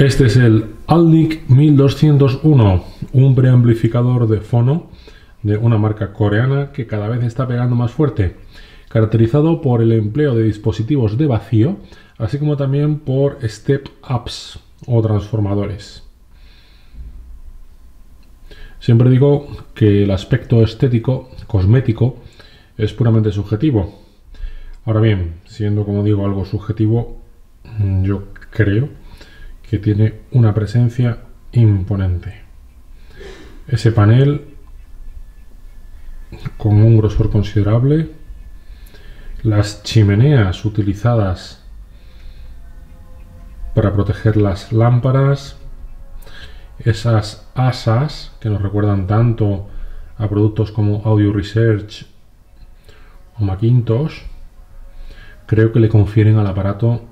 Este es el Alnic 1201, un preamplificador de fono de una marca coreana que cada vez está pegando más fuerte, caracterizado por el empleo de dispositivos de vacío, así como también por step-ups o transformadores. Siempre digo que el aspecto estético, cosmético, es puramente subjetivo. Ahora bien, siendo como digo algo subjetivo, yo creo que tiene una presencia imponente. Ese panel con un grosor considerable, las chimeneas utilizadas para proteger las lámparas, esas asas que nos recuerdan tanto a productos como Audio Research o Macintosh, creo que le confieren al aparato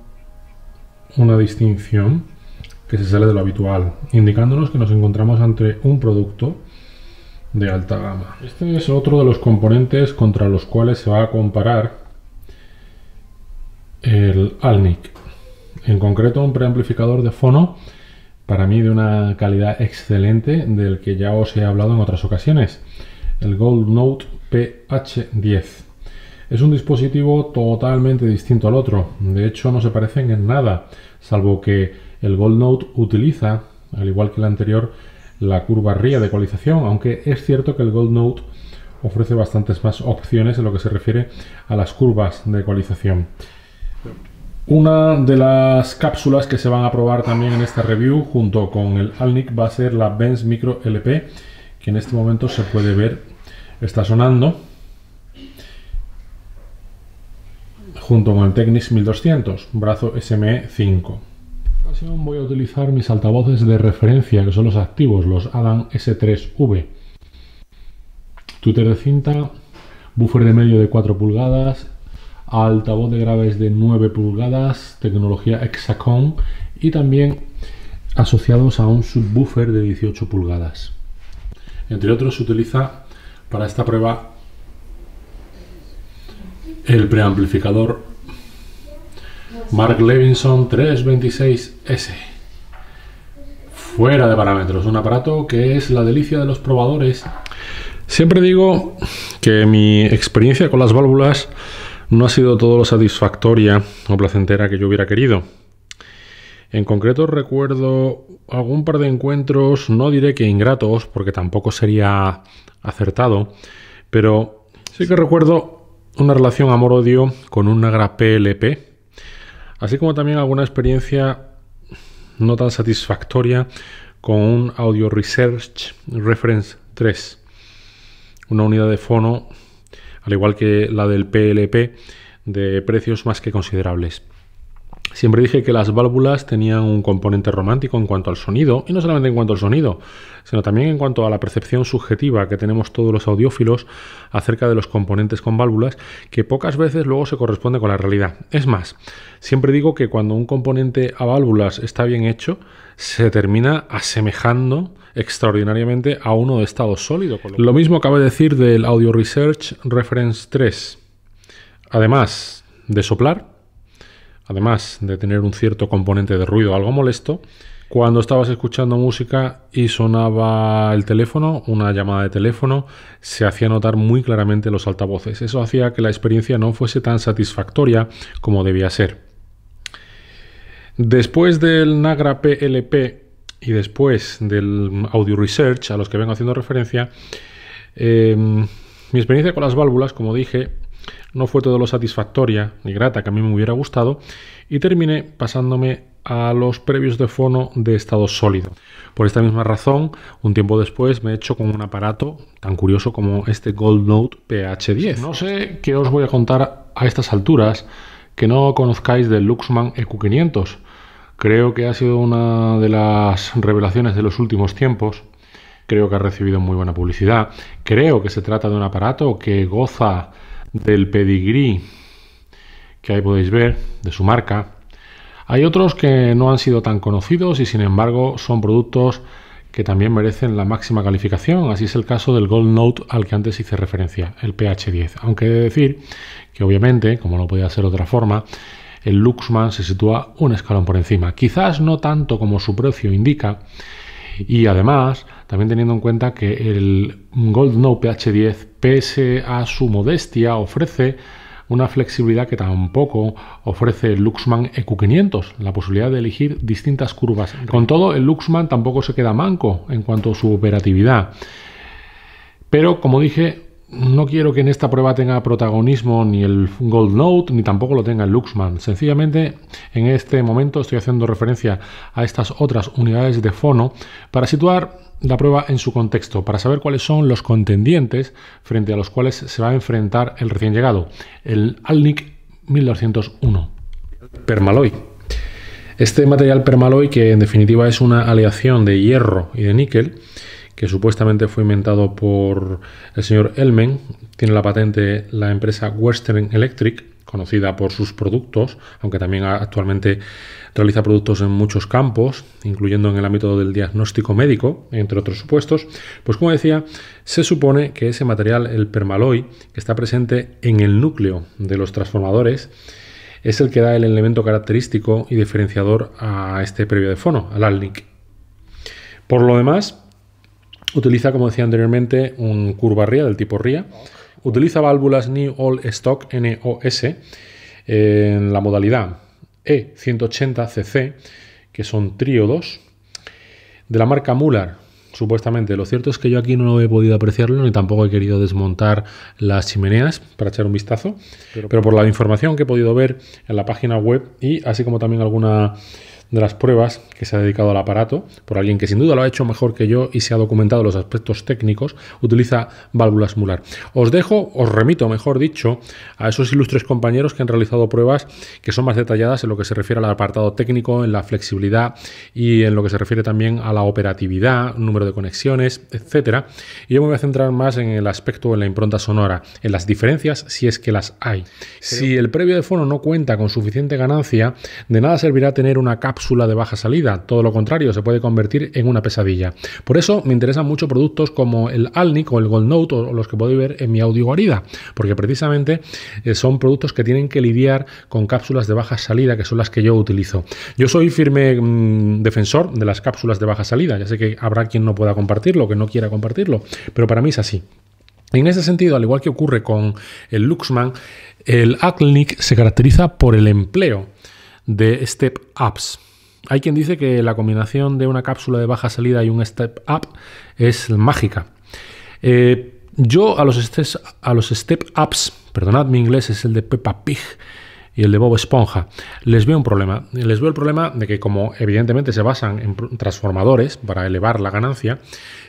una distinción que se sale de lo habitual, indicándonos que nos encontramos ante un producto de alta gama. Este es otro de los componentes contra los cuales se va a comparar el Alnic, en concreto un preamplificador de fono para mí de una calidad excelente, del que ya os he hablado en otras ocasiones, el Goldnote PH10. Es un dispositivo totalmente distinto al otro, de hecho no se parecen en nada, salvo que el Goldnote utiliza, al igual que el anterior, la curva RIA de ecualización, aunque es cierto que el Goldnote ofrece bastantes más opciones en lo que se refiere a las curvas de ecualización. Una de las cápsulas que se van a probar también en esta review junto con el Alnic va a ser la Benz Micro LP, que en este momento se puede ver, está sonando, junto con el Technics 1200, brazo SME5. En esta ocasión voy a utilizar mis altavoces de referencia, que son los activos, los Adam S3V. Tweeter de cinta, buffer de medio de 4 pulgadas, altavoz de graves de 9 pulgadas, tecnología Hexacom, y también asociados a un subwoofer de 18 pulgadas. Entre otros se utiliza para esta prueba el preamplificador Mark Levinson 326S. Fuera de parámetros, un aparato que es la delicia de los probadores. Siempre digo que mi experiencia con las válvulas no ha sido todo lo satisfactoria o placentera que yo hubiera querido. En concreto recuerdo algún par de encuentros, no diré que ingratos, porque tampoco sería acertado, pero sí que recuerdo una relación amor-odio con un Nagra PLP, así como también alguna experiencia no tan satisfactoria con un Audio Research Reference 3, una unidad de fono, al igual que la del PLP, de precios más que considerables. Siempre dije que las válvulas tenían un componente romántico en cuanto al sonido, y no solamente en cuanto al sonido, sino también en cuanto a la percepción subjetiva que tenemos todos los audiófilos acerca de los componentes con válvulas, que pocas veces luego se corresponde con la realidad. Es más, siempre digo que cuando un componente a válvulas está bien hecho, se termina asemejando extraordinariamente a uno de estado sólido. Lo mismo cabe decir del Audio Research Reference 3. Además de soplar, además de tener un cierto componente de ruido algo molesto, cuando estabas escuchando música y sonaba el teléfono, una llamada de teléfono, se hacía notar muy claramente los altavoces. Eso hacía que la experiencia no fuese tan satisfactoria como debía ser. Después del Nagra PLP y después del Audio Research, a los que vengo haciendo referencia, mi experiencia con las válvulas, como dije, no fue todo lo satisfactoria ni grata que a mí me hubiera gustado, y terminé pasándome a los previos de fono de estado sólido. Por esta misma razón, un tiempo después me he hecho con un aparato tan curioso como este Goldnote PH10. No sé qué os voy a contar a estas alturas que no conozcáis del Luxman EQ500. Creo que ha sido una de las revelaciones de los últimos tiempos. Creo que ha recibido muy buena publicidad. Creo que se trata de un aparato que goza del pedigrí que ahí podéis ver, de su marca. Hay otros que no han sido tan conocidos y sin embargo son productos que también merecen la máxima calificación. Así es el caso del Goldnote al que antes hice referencia, el PH10. Aunque he de decir que obviamente, como no podía ser de otra forma, el Luxman se sitúa un escalón por encima. Quizás no tanto como su precio indica, y además también teniendo en cuenta que el Goldnote PH10, pese a su modestia, ofrece una flexibilidad que tampoco ofrece el Luxman EQ500, la posibilidad de elegir distintas curvas. Con todo, el Luxman tampoco se queda manco en cuanto a su operatividad. Pero, como dije, no quiero que en esta prueba tenga protagonismo ni el Goldnote ni tampoco lo tenga el Luxman. Sencillamente, en este momento estoy haciendo referencia a estas otras unidades de fono para situar la prueba en su contexto, para saber cuáles son los contendientes frente a los cuales se va a enfrentar el recién llegado, el Alnic 1201 Permalloy. Este material Permalloy, que en definitiva es una aleación de hierro y de níquel, que supuestamente fue inventado por el señor Elmen, tiene la patente la empresa Western Electric, conocida por sus productos, aunque también actualmente realiza productos en muchos campos, incluyendo en el ámbito del diagnóstico médico, entre otros supuestos. Pues como decía, se supone que ese material, el Permalloy, que está presente en el núcleo de los transformadores, es el que da el elemento característico y diferenciador a este previo de fono, al Alnic. Por lo demás, utiliza, como decía anteriormente, un curva RIA del tipo RIA. Utiliza válvulas New All Stock NOS en la modalidad E180cc, que son tríodos, de la marca Muller, supuestamente. Lo cierto es que yo aquí no he podido apreciarlo ni tampoco he querido desmontar las chimeneas para echar un vistazo, pero por la información que he podido ver en la página web y así como también alguna de las pruebas que se ha dedicado al aparato por alguien que sin duda lo ha hecho mejor que yo y se ha documentado los aspectos técnicos, utiliza válvulas Muller. Os remito, mejor dicho, a esos ilustres compañeros que han realizado pruebas que son más detalladas en lo que se refiere al apartado técnico, en la flexibilidad y en lo que se refiere también a la operatividad, número de conexiones, etcétera. Y yo me voy a centrar más en el aspecto, en la impronta sonora, en las diferencias, si es que las hay. Si el previo de fono no cuenta con suficiente ganancia, de nada servirá tener una cápsula de baja salida, todo lo contrario, se puede convertir en una pesadilla. Por eso me interesan mucho productos como el Alnic o el Goldnote o los que podéis ver en mi audio guarida, porque precisamente son productos que tienen que lidiar con cápsulas de baja salida, que son las que yo utilizo. Yo soy firme defensor de las cápsulas de baja salida, ya sé que habrá quien no pueda compartirlo, que no quiera compartirlo, pero para mí es así. En ese sentido, al igual que ocurre con el Luxman, el Alnic se caracteriza por el empleo de step-ups. Hay quien dice que la combinación de una cápsula de baja salida y un step-up es mágica. Yo a los step-ups, perdonad mi inglés, es el de Peppa Pig y el de Bob Esponja, les veo un problema. Les veo el problema de que, como evidentemente se basan en transformadores para elevar la ganancia,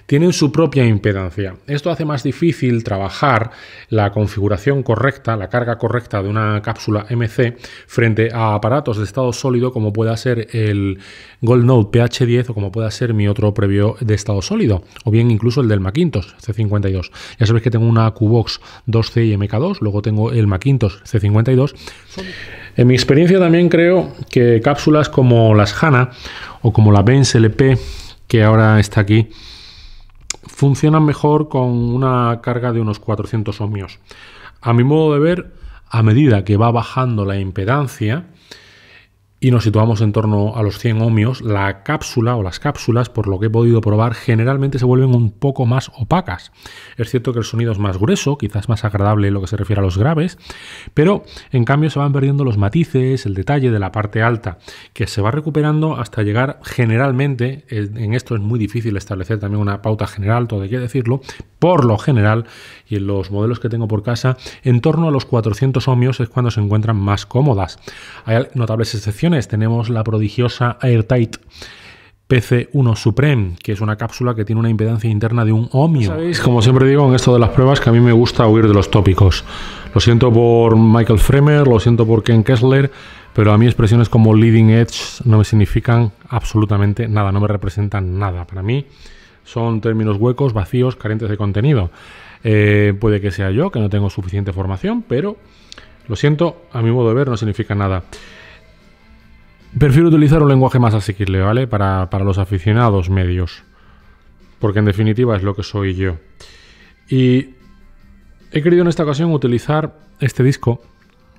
tienen su propia impedancia. Esto hace más difícil trabajar la configuración correcta, la carga correcta de una cápsula MC frente a aparatos de estado sólido como pueda ser el Goldnote PH10 o como pueda ser mi otro previo de estado sólido, o bien incluso el del Macintosh C52. Ya sabéis que tengo una QBox 2C y MK2, luego tengo el Macintosh C52. En mi experiencia también creo que cápsulas como las HANA o como la Benz LP, que ahora está aquí, funcionan mejor con una carga de unos 400 ohmios. A mi modo de ver, a medida que va bajando la impedancia y nos situamos en torno a los 100 ohmios, la cápsula o las cápsulas, por lo que he podido probar, generalmente se vuelven un poco más opacas. Es cierto que el sonido es más grueso, quizás más agradable en lo que se refiere a los graves, pero en cambio se van perdiendo los matices, el detalle de la parte alta, que se va recuperando hasta llegar generalmente, en esto es muy difícil establecer también una pauta general, todo hay que decirlo, por lo general, y en los modelos que tengo por casa, en torno a los 400 ohmios es cuando se encuentran más cómodas. Hay notables excepciones. Tenemos la prodigiosa Airtight PC1 Supreme, que es una cápsula que tiene una impedancia interna de 1 ohmio. ¿Sabéis? Como siempre digo en esto de las pruebas, que a mí me gusta huir de los tópicos. Lo siento por Michael Fremer, lo siento por Ken Kessler, pero a mí expresiones como leading edge no me significan absolutamente nada, no me representan nada. Para mí son términos huecos, vacíos, carentes de contenido. Puede que sea yo, que no tengo suficiente formación, pero lo siento, a mi modo de ver no significa nada. Prefiero utilizar un lenguaje más asequible, ¿vale? Para los aficionados medios, porque en definitiva es lo que soy yo. Y he querido en esta ocasión utilizar este disco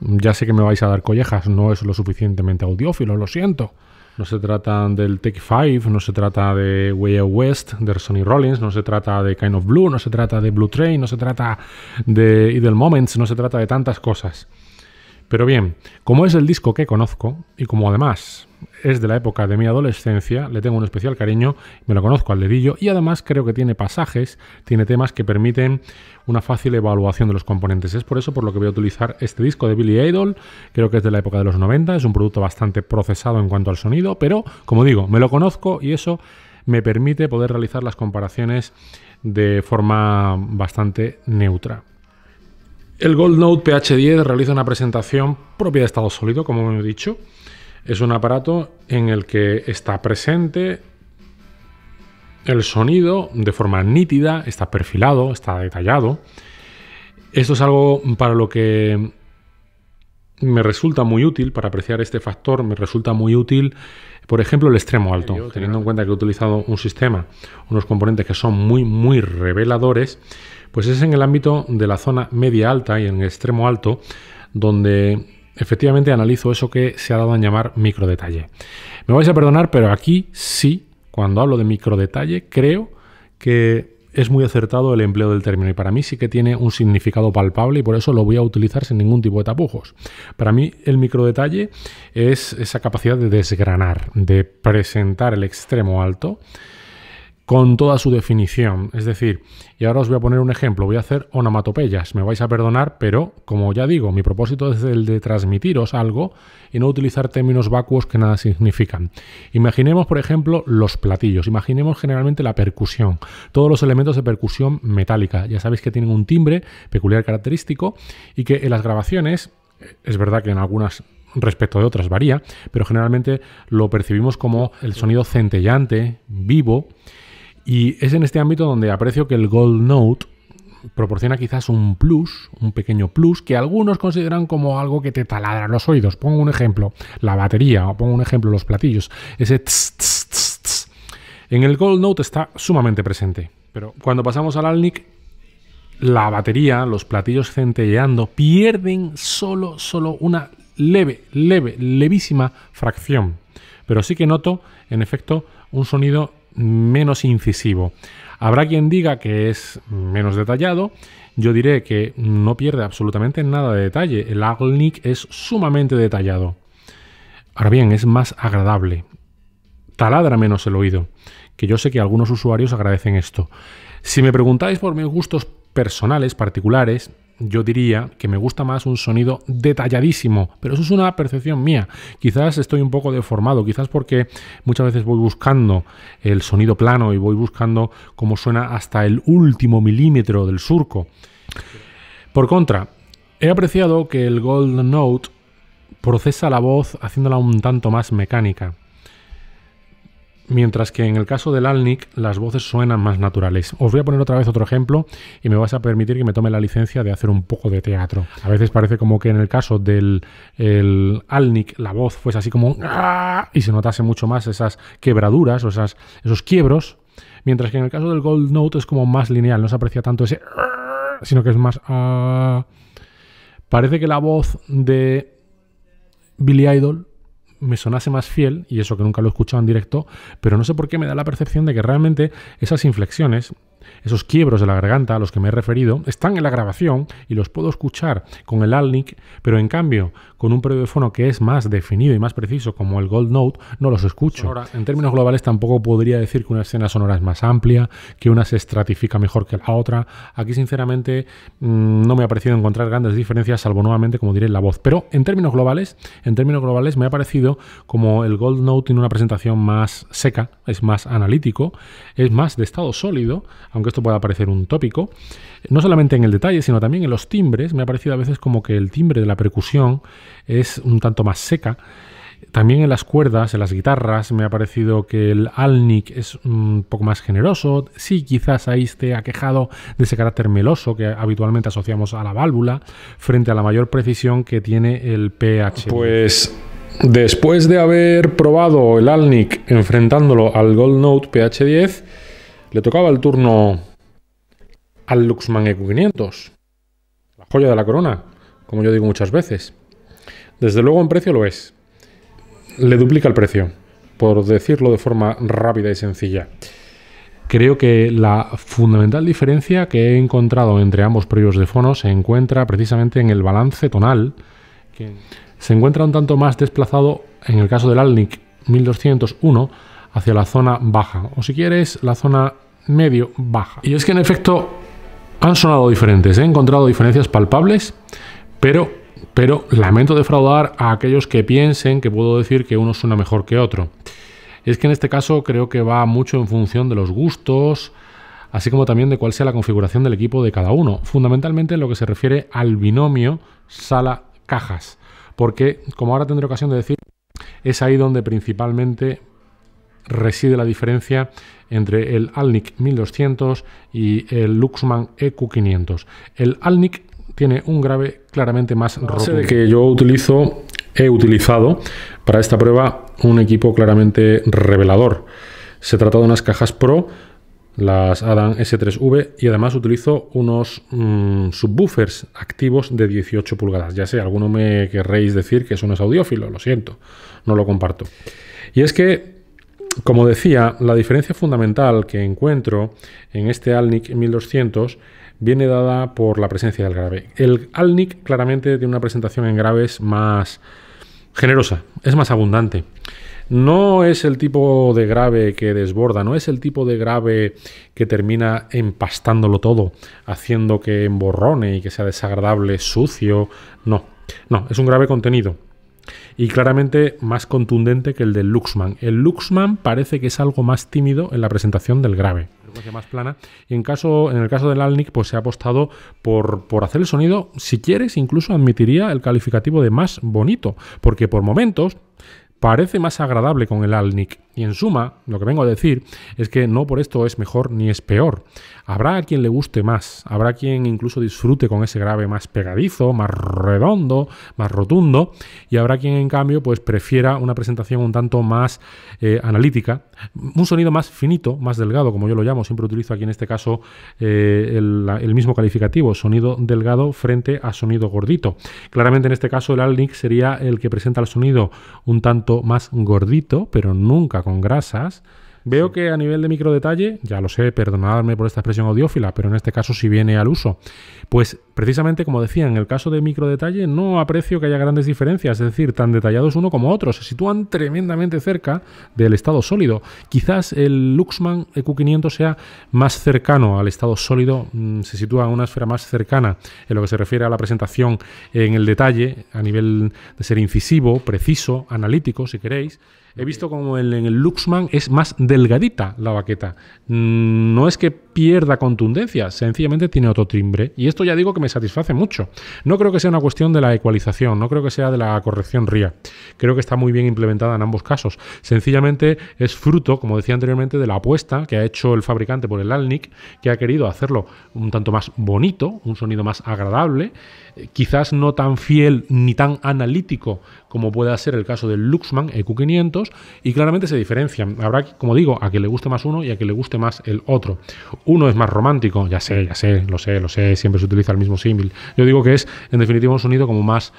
Ya sé que me vais a dar collejas, no es lo suficientemente audiófilo, lo siento. No se trata del Take 5, no se trata de Way Out West, de Sonny Rollins, no se trata de Kind of Blue, no se trata de Blue Train, no se trata de Idle Moments, no se trata de tantas cosas. Pero bien, como es el disco que conozco y como además es de la época de mi adolescencia, le tengo un especial cariño, me lo conozco al dedillo y además creo que tiene pasajes, tiene temas que permiten una fácil evaluación de los componentes. Es por eso por lo que voy a utilizar este disco de Billy Idol, creo que es de la época de los 90, es un producto bastante procesado en cuanto al sonido, pero como digo, me lo conozco y eso me permite poder realizar las comparaciones de forma bastante neutra. El Gold Note PH10 realiza una presentación propia de estado sólido, como he dicho. Es un aparato en el que está presente el sonido de forma nítida, está perfilado, está detallado. Esto es algo para lo que me resulta muy útil, para apreciar este factor, me resulta muy útil, por ejemplo, el extremo alto. Teniendo en cuenta que he utilizado un sistema, unos componentes que son muy reveladores, pues es en el ámbito de la zona media alta y en el extremo alto donde efectivamente analizo eso que se ha dado en llamar microdetalle. Me vais a perdonar, pero aquí sí, cuando hablo de microdetalle, creo que es muy acertado el empleo del término y para mí sí que tiene un significado palpable y por eso lo voy a utilizar sin ningún tipo de tapujos. Para mí el microdetalle es esa capacidad de desgranar, de presentar el extremo alto con toda su definición, es decir, y ahora os voy a poner un ejemplo, voy a hacer onomatopeyas, me vais a perdonar, pero como ya digo, mi propósito es el de transmitiros algo y no utilizar términos vacuos que nada significan. Imaginemos, por ejemplo, los platillos, imaginemos generalmente la percusión, todos los elementos de percusión metálica, ya sabéis que tienen un timbre peculiar característico y que en las grabaciones, es verdad que en algunas respecto de otras varía, pero generalmente lo percibimos como el sonido centellante, vivo. Y es en este ámbito donde aprecio que el Gold Note proporciona quizás un plus, un pequeño plus, que algunos consideran como algo que te taladra los oídos. Pongo un ejemplo, la batería, o pongo un ejemplo, los platillos. Ese tss, tss, tss, tss. En el Gold Note está sumamente presente. Pero cuando pasamos al Alnic, la batería, los platillos centelleando, pierden solo una levísima fracción. Pero sí que noto, en efecto, un sonido menos incisivo. Habrá quien diga que es menos detallado, yo diré que no pierde absolutamente nada de detalle. El Alnic es sumamente detallado. Ahora bien, es más agradable. Taladra menos el oído, que yo sé que algunos usuarios agradecen esto. Si me preguntáis por mis gustos personales, particulares, yo diría que me gusta más un sonido detalladísimo, pero eso es una percepción mía. Quizás estoy un poco deformado, quizás porque muchas veces voy buscando el sonido plano y voy buscando cómo suena hasta el último milímetro del surco. Por contra, he apreciado que el Gold Note procesa la voz haciéndola un tanto más mecánica. Mientras que en el caso del Alnic las voces suenan más naturales. Os voy a poner otra vez otro ejemplo y me vas a permitir que me tome la licencia de hacer un poco de teatro. A veces parece como que en el caso del Alnic la voz fuese así como ¡ah! Y se notase mucho más esas quebraduras o esos quiebros, mientras que en el caso del Gold Note es como más lineal, no se aprecia tanto ese ¡ah! Sino que es más ¡ah! Parece que la voz de Billy Idol me sonase más fiel, y eso que nunca lo he escuchado en directo, pero no sé por qué me da la percepción de que realmente esas inflexiones, esos quiebros de la garganta a los que me he referido, están en la grabación y los puedo escuchar con el Alnic, pero en cambio, con un periodo de fono que es más definido y más preciso como el Gold Note, no los escucho. Sonora, en términos globales tampoco podría decir que una escena sonora es más amplia, que una se estratifica mejor que la otra. Aquí sinceramente no me ha parecido encontrar grandes diferencias, salvo nuevamente, como diré, la voz. Pero en términos globales me ha parecido como el Gold Note tiene una presentación más seca, es más analítico, es más de estado sólido, aunque esto pueda parecer un tópico, no solamente en el detalle, sino también en los timbres. Me ha parecido a veces como que el timbre de la percusión es un tanto más seca. También en las cuerdas, en las guitarras, me ha parecido que el Alnic es un poco más generoso. Sí, quizás ahí esté aquejado de ese carácter meloso que habitualmente asociamos a la válvula, frente a la mayor precisión que tiene el PH. Pues después de haber probado el Alnic enfrentándolo al Gold Note PH10, le tocaba el turno al Luxman EQ500, la joya de la corona, como yo digo muchas veces. Desde luego en precio lo es. Le duplica el precio, por decirlo de forma rápida y sencilla. Creo que la fundamental diferencia que he encontrado entre ambos proyectos de fono se encuentra precisamente en el balance tonal, que se encuentra un tanto más desplazado en el caso del Alnic 1201 hacia la zona baja, o si quieres, la zona medio-baja. Y es que en efecto han sonado diferentes, he encontrado diferencias palpables, pero lamento defraudar a aquellos que piensen que puedo decir que uno suena mejor que otro. Es que en este caso creo que va mucho en función de los gustos, así como también de cuál sea la configuración del equipo de cada uno, fundamentalmente en lo que se refiere al binomio sala-cajas, porque, como ahora tendré ocasión de decir, es ahí donde principalmente reside la diferencia entre el Alnic 1200 y el Luxman EQ500. El Alnic tiene un grave claramente más rotundo. De que yo he utilizado para esta prueba un equipo claramente revelador. Se trata de unas cajas Pro, las Adam S3V, y además utilizo unos subwoofers activos de 18 pulgadas. Ya sé, alguno me querréis decir que eso no es audiófilo, lo siento, no lo comparto. Y es que, como decía, la diferencia fundamental que encuentro en este Alnic 1200 viene dada por la presencia del grave. El Alnic claramente tiene una presentación en graves más generosa, es más abundante. No es el tipo de grave que desborda, no es el tipo de grave que termina empastándolo todo, haciendo que emborrone y que sea desagradable, sucio. No, es un grave contenido. Y claramente más contundente que el del Luxman. El Luxman parece que es algo más tímido en la presentación del grave, más plana, y en el caso del Alnic pues se ha apostado por hacer el sonido, si quieres incluso admitiría el calificativo de más bonito, porque por momentos parece más agradable con el Alnic. Y en suma, lo que vengo a decir es que no por esto es mejor ni es peor. Habrá a quien le guste más, habrá quien incluso disfrute con ese grave más pegadizo, más redondo, más rotundo, y habrá quien en cambio pues prefiera una presentación un tanto más analítica, un sonido más finito, más delgado, como yo lo llamo. Siempre utilizo aquí en este caso el mismo calificativo, sonido delgado frente a sonido gordito. Claramente en este caso el Alnic sería el que presenta el sonido un tanto más gordito, pero nunca con grasas. Veo que a nivel de micro detalle, ya lo sé, perdonadme por esta expresión audiófila, pero en este caso sí viene al uso. Pues precisamente, como decía, en el caso de micro detalle no aprecio que haya grandes diferencias, es decir, tan detallados uno como otro, se sitúan tremendamente cerca del estado sólido. Quizás el Luxman EQ500 sea más cercano al estado sólido, se sitúa en una esfera más cercana en lo que se refiere a la presentación en el detalle, a nivel de ser incisivo, preciso, analítico, si queréis. He visto como en el Luxman es más delgadita la baqueta. No es que pierda contundencia, sencillamente tiene otro timbre. Y esto ya digo que me satisface mucho. No creo que sea una cuestión de la ecualización, no creo que sea de la corrección RIA. Creo que está muy bien implementada en ambos casos. Sencillamente es fruto, como decía anteriormente, de la apuesta que ha hecho el fabricante por el Alnic, que ha querido hacerlo un tanto más bonito, un sonido más agradable, quizás no tan fiel ni tan analítico como pueda ser el caso del Luxman EQ500, y claramente se diferencian. Habrá, como digo, a quien le guste más uno y a quien le guste más el otro. Uno es más romántico, ya sé, lo sé, siempre se utiliza el mismo símil. Yo digo que es, en definitiva, un sonido como más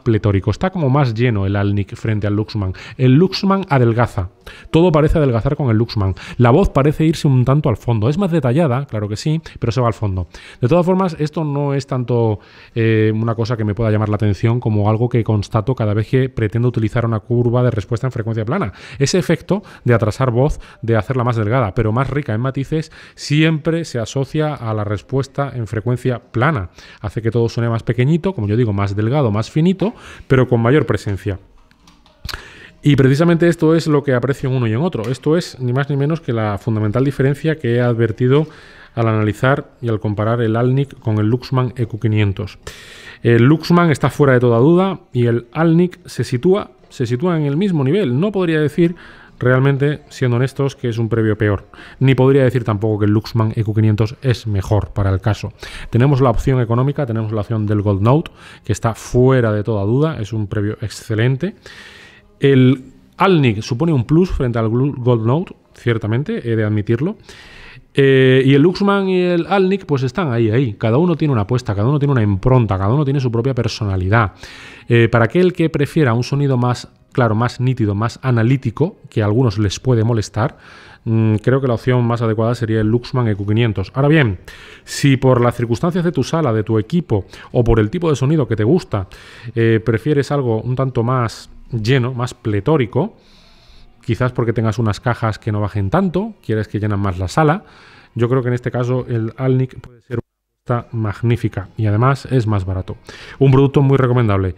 pletórico. Está como más lleno el Alnic frente al Luxman. El Luxman adelgaza. Todo parece adelgazar con el Luxman. La voz parece irse un tanto al fondo. Es más detallada, claro que sí, pero se va al fondo. De todas formas, esto no es tanto una cosa que me pueda llamar la atención como algo que constato cada vez que pretendo utilizar una curva de respuesta en frecuencia plana. Ese efecto de atrasar voz, de hacerla más delgada, pero más rica en matices, siempre se asocia a la respuesta en frecuencia plana. Hace que todo suene más pequeñito, como yo digo, más delgado, más finito, pero con mayor presencia. Y precisamente esto es lo que aprecio en uno y en otro. Esto es ni más ni menos que la fundamental diferencia que he advertido al analizar y al comparar el Alnic con el Luxman EQ500. El Luxman está fuera de toda duda y el Alnic se sitúa en el mismo nivel. No podría decir realmente, siendo honestos, que es un previo peor. Ni podría decir tampoco que el Luxman EQ500 es mejor para el caso. Tenemos la opción económica, tenemos la opción del Gold Note, que está fuera de toda duda, es un previo excelente. El Alnic supone un plus frente al Gold Note, ciertamente, he de admitirlo. Y el Luxman y el Alnic pues están ahí. Cada uno tiene una apuesta, cada uno tiene una impronta, cada uno tiene su propia personalidad. Para aquel que prefiera un sonido más claro, más nítido, más analítico, que a algunos les puede molestar, creo que la opción más adecuada sería el Luxman EQ500. Ahora bien, si por las circunstancias de tu sala, de tu equipo o por el tipo de sonido que te gusta, prefieres algo un tanto más lleno, más pletórico, quizás porque tengas unas cajas que no bajen tanto, quieres que llenen más la sala, yo creo que en este caso el Alnic puede ser una apuesta magnífica y además es más barato. Un producto muy recomendable.